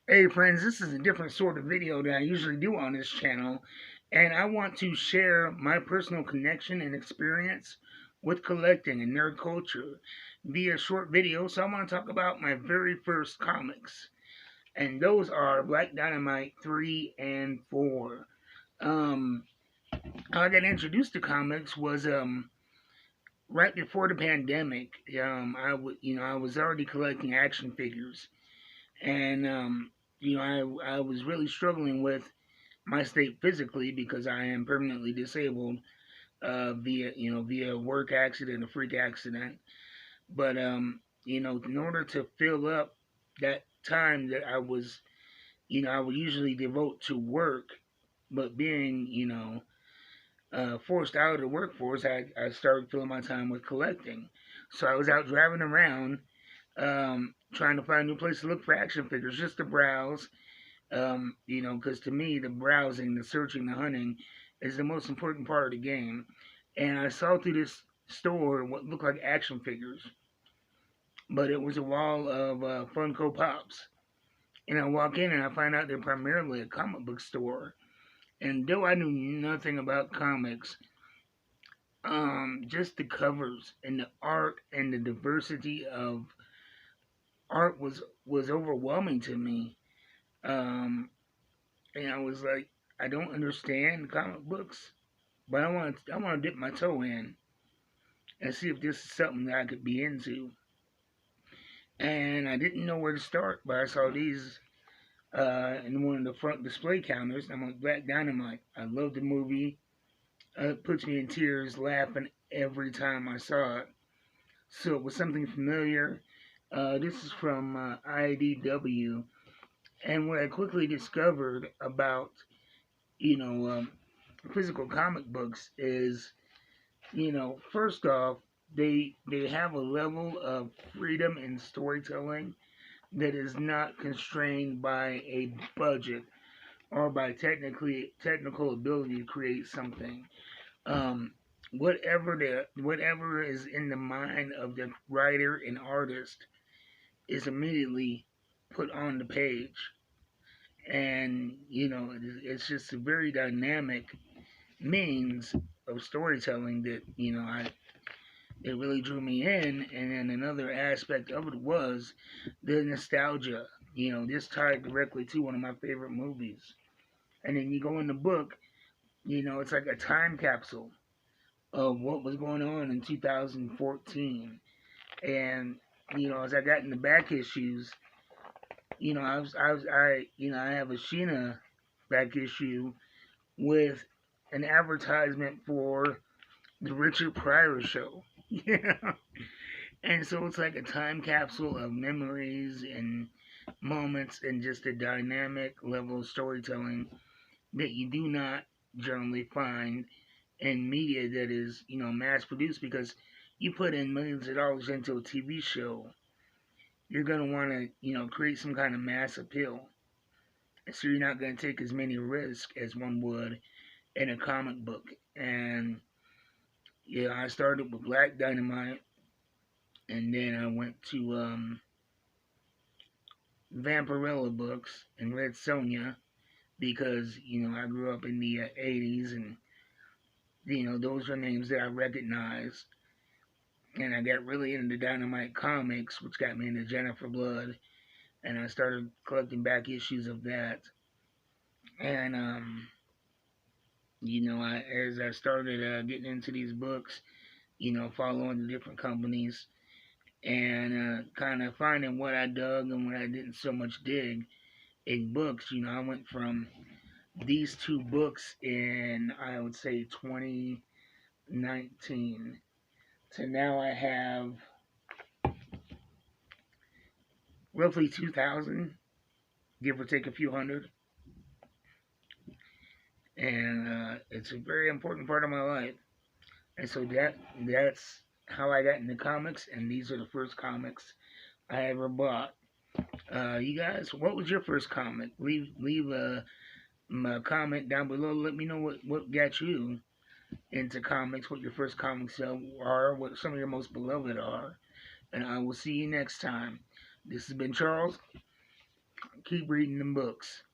Hey friends, this is a different sort of video than I usually do on this channel, and I want to share my personal connection and experience with collecting and nerd culture via short video. So I want to talk about my very first comics, and those are Black Dynamite 3 and 4. Um, how I got introduced to comics was right before the pandemic. I was already collecting action figures, and I was really struggling with my state physically because I am permanently disabled via work accident, a freak accident. But in order to fill up that time that I would usually devote to work, but being forced out of the workforce, I started filling my time with collecting. So I was out driving around, trying to find a new place to look for action figures, just to browse. Because to me, the browsing, the searching, the hunting is the most important part of the game. And I saw through this store what looked like action figures, but it was a wall of Funko Pops. And I walk in and I find out they're primarily a comic book store. And though I knew nothing about comics, just the covers and the art and the diversity of art was overwhelming to me. Um, and I was like, I don't understand comic books, but I want to dip my toe in and see if this is something that I could be into. And I didn't know where to start, but I saw these in one of the front display counters. I'm like, Black Dynamite. I love the movie. It puts me in tears, laughing every time I saw it. So it was something familiar. This is from IDW, and what I quickly discovered about you know um, physical comic books is first off, they have a level of freedom in storytelling that is not constrained by a budget or by technical ability to create something. Um, whatever is in the mind of the writer and artist is immediately put on the page, and it's just a very dynamic means of storytelling that I it really drew me in. And then another aspect of it was the nostalgia. This tied directly to one of my favorite movies. And then you go in the book, it's like a time capsule of what was going on in 2014. And as I got in the back issues, I have a Sheena back issue with an advertisement for the Richard Pryor show. Yeah. And so it's like a time capsule of memories and moments and just a dynamic level of storytelling that you do not generally find in media that is, mass produced, because you put in millions of dollars into a TV show, you're going to want to, create some kind of mass appeal. So you're not going to take as many risks as one would in a comic book. And yeah, I started with Black Dynamite, and then I went to Vampirella books and Red Sonja, because I grew up in the '80s, and those are names that I recognize. And I got really into Dynamite comics, which got me into Jennifer Blood, and I started collecting back issues of that. And as I started getting into these books, following the different companies and kind of finding what I dug and what I didn't so much dig in books. I went from these two books in, I would say, 2019 to now I have roughly 2,000, give or take a few hundred. And it's a very important part of my life. And so that's how I got into comics, and these are the first comics I ever bought. You guys, what was your first comic? Leave a comment down below. Let me know what got you into comics, what your first comics are, what some of your most beloved are. And I will see you next time. This has been Charles. keep reading the books.